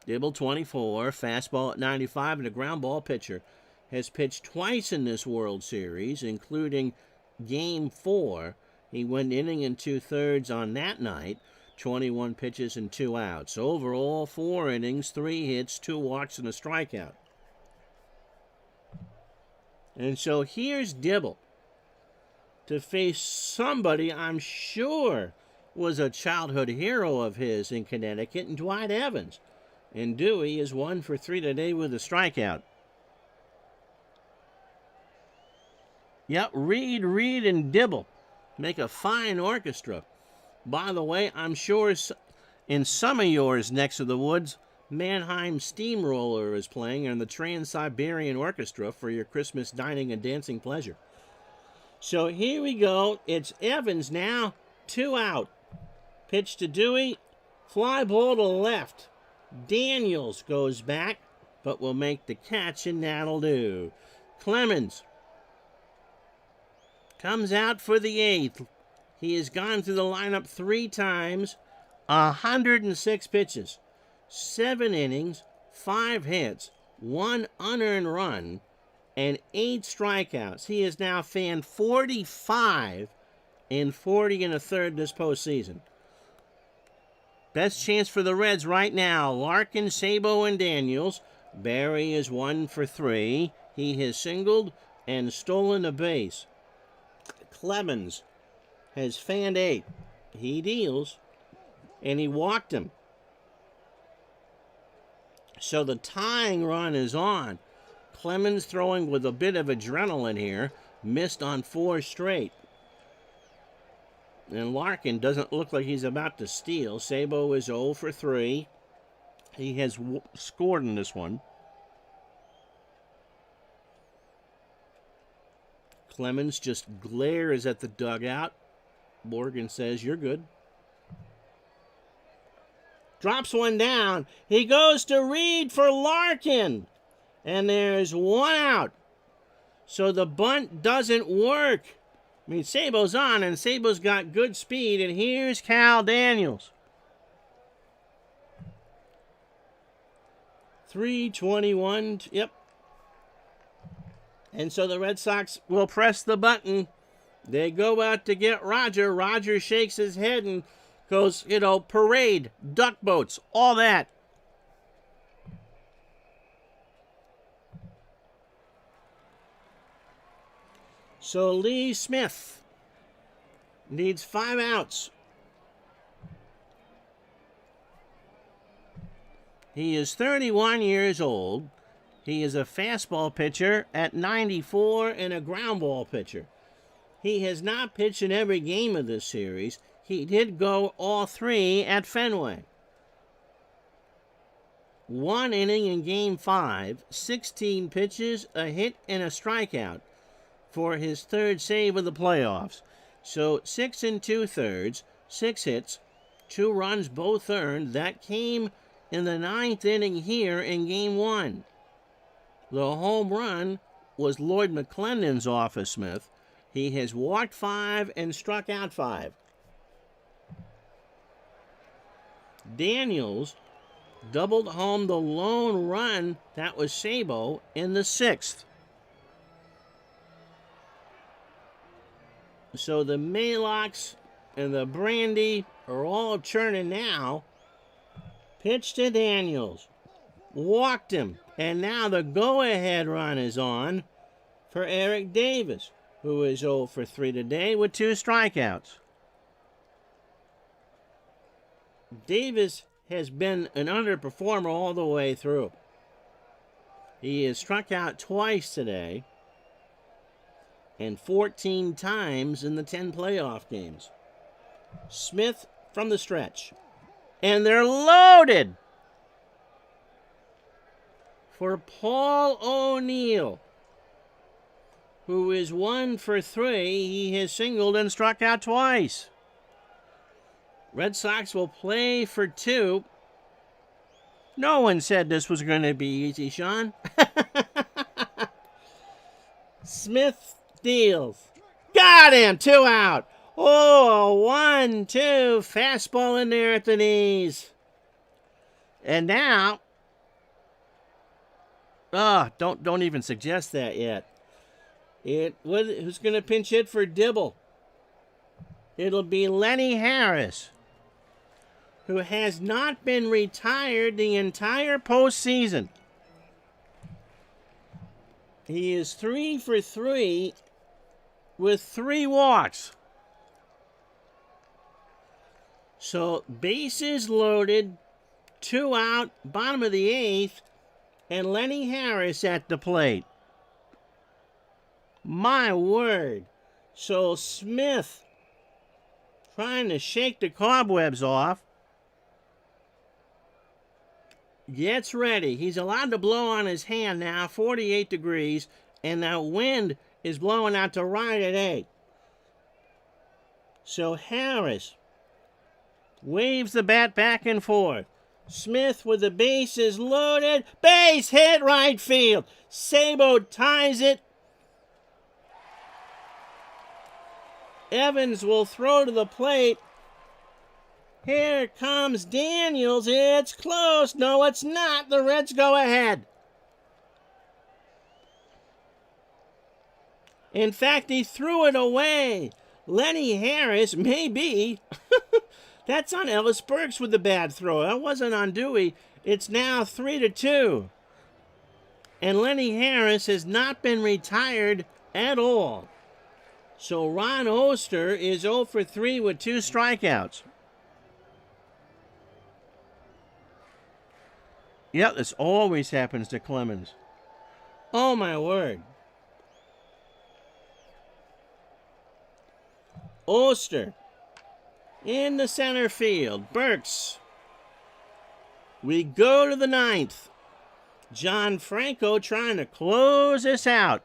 Dibble, 24, fastball at 95, and a ground ball pitcher. Has pitched twice in this World Series, including Game 4. He went inning and 2/3 on that night. 21 pitches and 2 outs. Overall, 4 innings, 3 hits, 2 walks, and a strikeout. And so here's Dibble to face somebody I'm sure was a childhood hero of his in Connecticut, and Dwight Evans. And Dewey is 1 for 3 today with a strikeout. Yep, Reed, and Dibble make a fine orchestra. By the way, I'm sure in some of yours next to the woods, Mannheim Steamroller is playing in the Trans-Siberian Orchestra for your Christmas dining and dancing pleasure. So here we go. It's Evans now, 2 out. Pitch to Dewey, fly ball to left. Daniels goes back, but will make the catch, and that'll do. Clemens comes out for the 8th. He has gone through the lineup 3 times, 106 pitches, 7 innings, 5 hits, 1 unearned run, and 8 strikeouts. He has now fanned 45 in 40 1/3 this postseason. Best chance for the Reds right now, Larkin, Sabo, and Daniels. Barry is 1 for 3. He has singled and stolen a base. Clemens has fanned 8. He deals, and he walked him. So the tying run is on. Clemens throwing with a bit of adrenaline here. Missed on 4 straight. And Larkin doesn't look like he's about to steal. Sabo is 0 for 3. He has scored in this one. Clemens just glares at the dugout. Morgan says, "You're good." Drops one down. He goes to Reed for Larkin. And there's 1 out. So the bunt doesn't work. I mean, Sabo's on, and Sabo's got good speed. And here's Cal Daniels. 3:21. Yep. And so the Red Sox will press the button. They go out to get Roger. Roger shakes his head and goes, parade, duck boats, all that. So Lee Smith needs 5 outs. He is 31 years old. He is a fastball pitcher at 94 and a ground ball pitcher. He has not pitched in every game of this series. He did go all 3 at Fenway. 1 inning in Game 5, 16 pitches, a hit, and a strikeout for his 3rd save of the playoffs. So 6 2/3, 6 hits, 2 runs, both earned. That came in the 9th inning here in Game 1. The home run was Lloyd McClendon's off of Smith. He has walked 5 and struck out 5. Daniels doubled home the lone run. That was Sabo in the 6th. So the Maylocks and the Brandy are all churning now. Pitch to Daniels. Walked him. And now the go-ahead run is on for Eric Davis, who is 0 for 3 today with 2 strikeouts. Davis has been an underperformer all the way through. He has struck out twice today and 14 times in the 10 playoff games. Smith from the stretch. And they're loaded for Paul O'Neill, who is 1 for 3. He has singled and struck out twice. Red Sox will play for 2. No one said this was going to be easy, Sean. Smith deals. Got him! 2 out. Oh, 1-2. Fastball in there at the knees. And now, don't even suggest that yet. Who's going to pinch hit for Dibble? It'll be Lenny Harris, who has not been retired the entire postseason. He is 3 for 3 with 3 walks. So bases loaded, 2 out, bottom of the 8th, and Lenny Harris at the plate. My word. So Smith trying to shake the cobwebs off. Gets ready. He's allowed to blow on his hand now, 48 degrees, and that wind is blowing out to right at 8. So Harris waves the bat back and forth. Smith with the bases loaded. Base hit right field. Sabo ties it. Evans will throw to the plate. Here comes Daniels. It's close. No, it's not. The Reds go ahead. In fact, he threw it away. Lenny Harris, maybe. That's on Elvis Burks with the bad throw. That wasn't on Dewey. It's now 3-2. And Lenny Harris has not been retired at all. So Ron Oster is 0 for 3 with 2 strikeouts. Yep, this always happens to Clemens. Oh, my word. Oster in the center field. Burks. We go to the 9th. John Franco trying to close this out.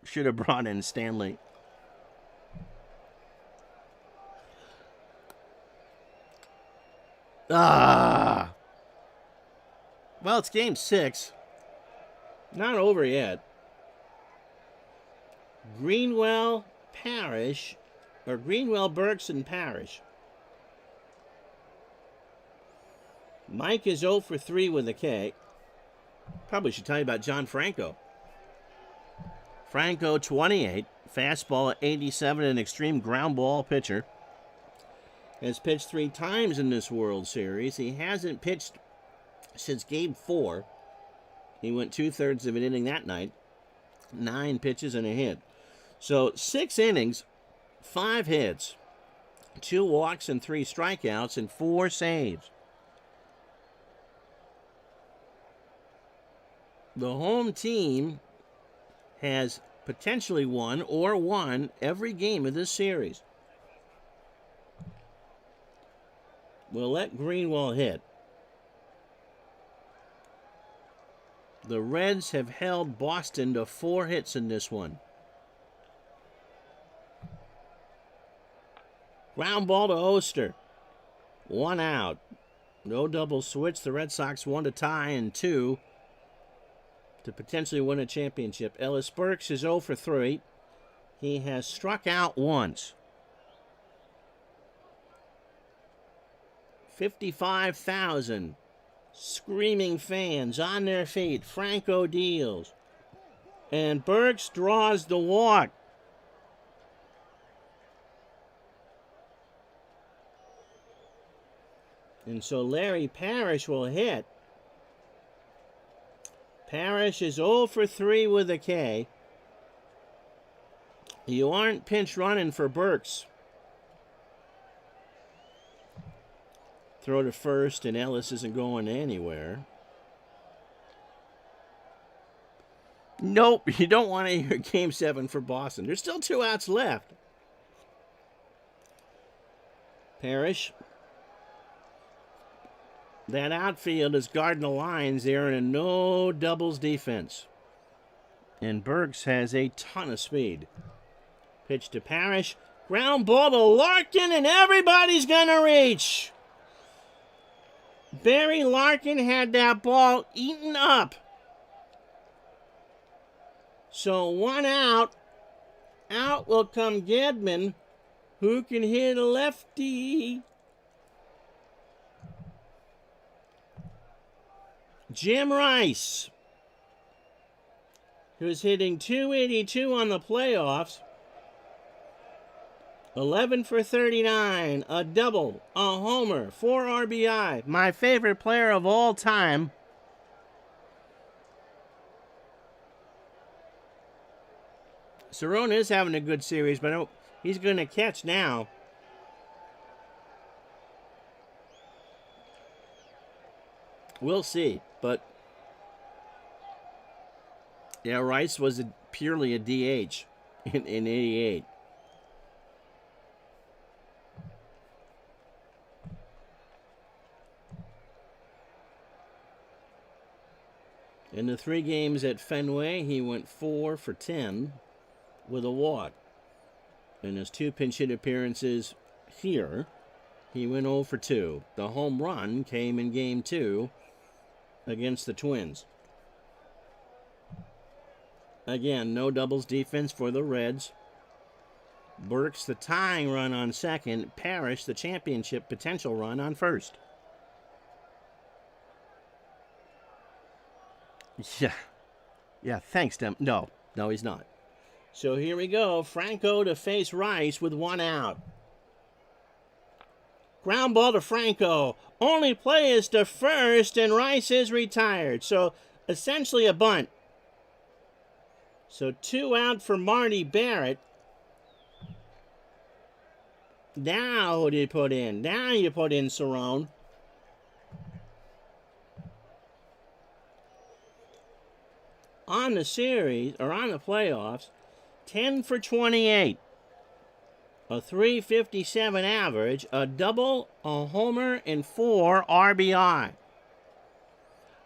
Should have brought in Stanley. Well, it's game 6. Not over yet. Greenwell, Burks, and Parrish. Mike is 0 for 3 with a K. Probably should tell you about John Franco. Franco, 28. Fastball at 87, an extreme ground ball pitcher. Has pitched 3 times in this World Series. He hasn't pitched since Game 4. He went 2/3 of an inning that night. 9 pitches and a hit. So 6 innings, 5 hits, 2 walks and 3 strikeouts, and 4 saves. The home team has potentially won every game of this series. We'll let Greenwell hit. The Reds have held Boston to 4 hits in this one. Ground ball to Oster. 1 out. No double switch. The Red Sox 1 to tie and 2 to potentially win a championship. Ellis Burks is 0 for 3. He has struck out once. 55,000 screaming fans on their feet. Franco deals. And Burks draws the walk. And so Larry Parrish will hit. Parrish is 0 for 3 with a K. You aren't pinch running for Burks. Throw to first, and Ellis isn't going anywhere. Nope, you don't want to hear Game 7 for Boston. There's still 2 outs left. Parrish. That outfield is guarding the lines there in a no doubles defense. And Burks has a ton of speed. Pitch to Parrish. Ground ball to Larkin, and everybody's going to reach. Barry Larkin had that ball eaten up. So 1 out. Out will come Gedman, who can hit a lefty. Jim Rice, who's hitting .282 on the playoffs. 11 for 39, a double, a homer, 4 RBI. My favorite player of all time. Cerrone is having a good series, but he's going to catch now. We'll see, but yeah, Rice was purely a DH in 88. In the 3 games at Fenway, he went 4 for 10 with a walk. In his 2 pinch hit appearances here, he went 0 for 2. The home run came in Game 2 against the Twins. Again, no doubles defense for the Reds. Burks the tying run on second. Parrish the championship potential run on first. Yeah, thanks, Dem. No, he's not. So here we go. Franco to face Rice with 1 out. Ground ball to Franco. Only play is to first, and Rice is retired. So essentially a bunt. So 2 out for Marty Barrett. Now who do you put in? Now you put in Cerrone. On the series, or on the playoffs, 10 for 28. A .357 average, a double, a homer, and 4 RBI.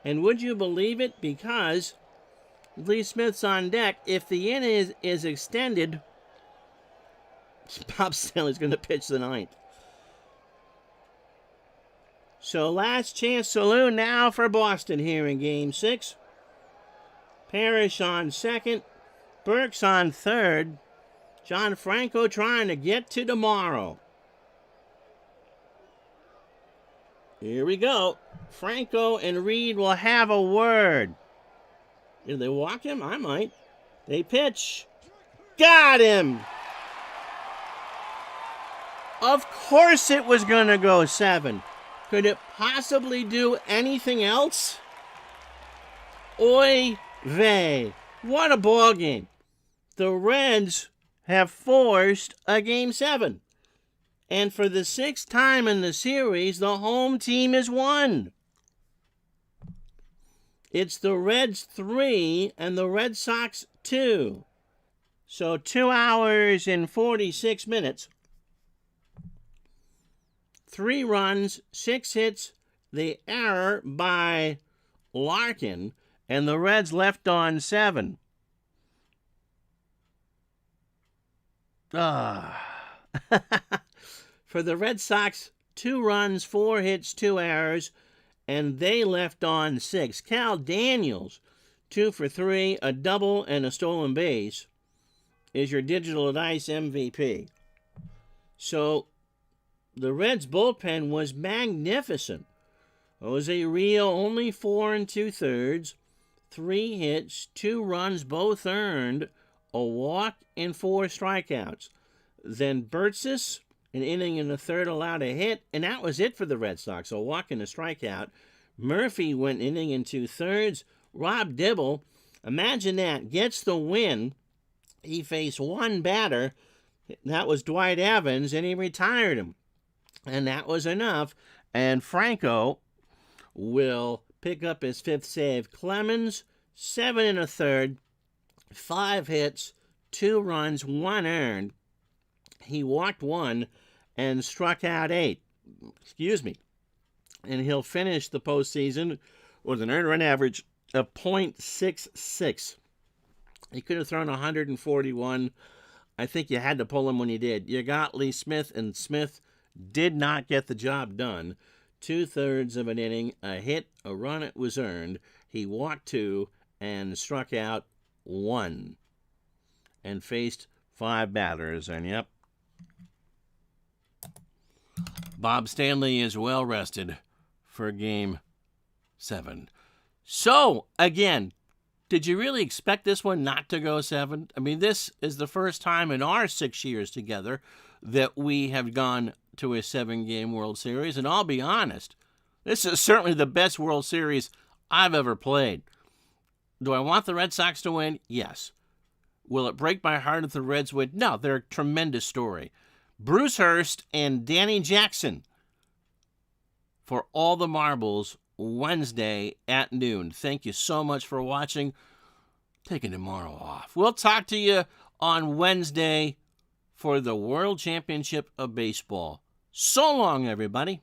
And would you believe it? Because Lee Smith's on deck. If the inning is extended, Bob Stanley's going to pitch the 9th. So last chance saloon now for Boston here in Game 6. Parrish on second. Burks on third. John Franco trying to get to tomorrow. Here we go. Franco and Reed will have a word. Did they walk him? I might. They pitch. Got him! Of course it was going to go 7. Could it possibly do anything else? Oy vey. What a ball game. The Reds have forced a Game 7. And for the 6th time in the series, the home team has won. It's the Reds 3 and the Red Sox 2. So 2 hours and 46 minutes. 3 runs, 6 hits, the error by Larkin, and the Reds left on 7. For the Red Sox, 2 runs, 4 hits, 2 errors, and they left on 6. Cal Daniels, 2 for 3, a double and a stolen base, is your Digital Dice MVP. So the Reds' bullpen was magnificent. Jose Rio only 4 2/3, 3 hits, 2 runs, both earned, a walk, and 4 strikeouts. Then Burtsis, an inning in the third, allowed a hit, and that was it for the Red Sox, a walk and a strikeout. Murphy went inning in 2/3. Rob Dibble, imagine that, gets the win. He faced one batter, that was Dwight Evans, and he retired him. And that was enough. And Franco will pick up his 5th save. Clemens, 7 1/3, 5 hits, 2 runs, 1 earned. He walked 1 and struck out 8. And he'll finish the postseason with an earned run average of .66. He could have thrown 141. I think you had to pull him when you did. You got Lee Smith, and Smith did not get the job done. 2/3 of an inning, a hit, a run, it was earned. He walked 2 and struck out 1 and faced 5 batters. And yep, Bob Stanley is well rested for Game 7. So, again, did you really expect this one not to go 7? I mean, this is the first time in our 6 years together that we have gone to a 7-game World Series. And I'll be honest, this is certainly the best World Series I've ever played. Do I want the Red Sox to win? Yes. Will it break my heart if the Reds win? No, they're a tremendous story. Bruce Hurst and Danny Jackson for all the marbles Wednesday at noon. Thank you so much for watching. Taking tomorrow off. We'll talk to you on Wednesday for the World Championship of Baseball. So long, everybody.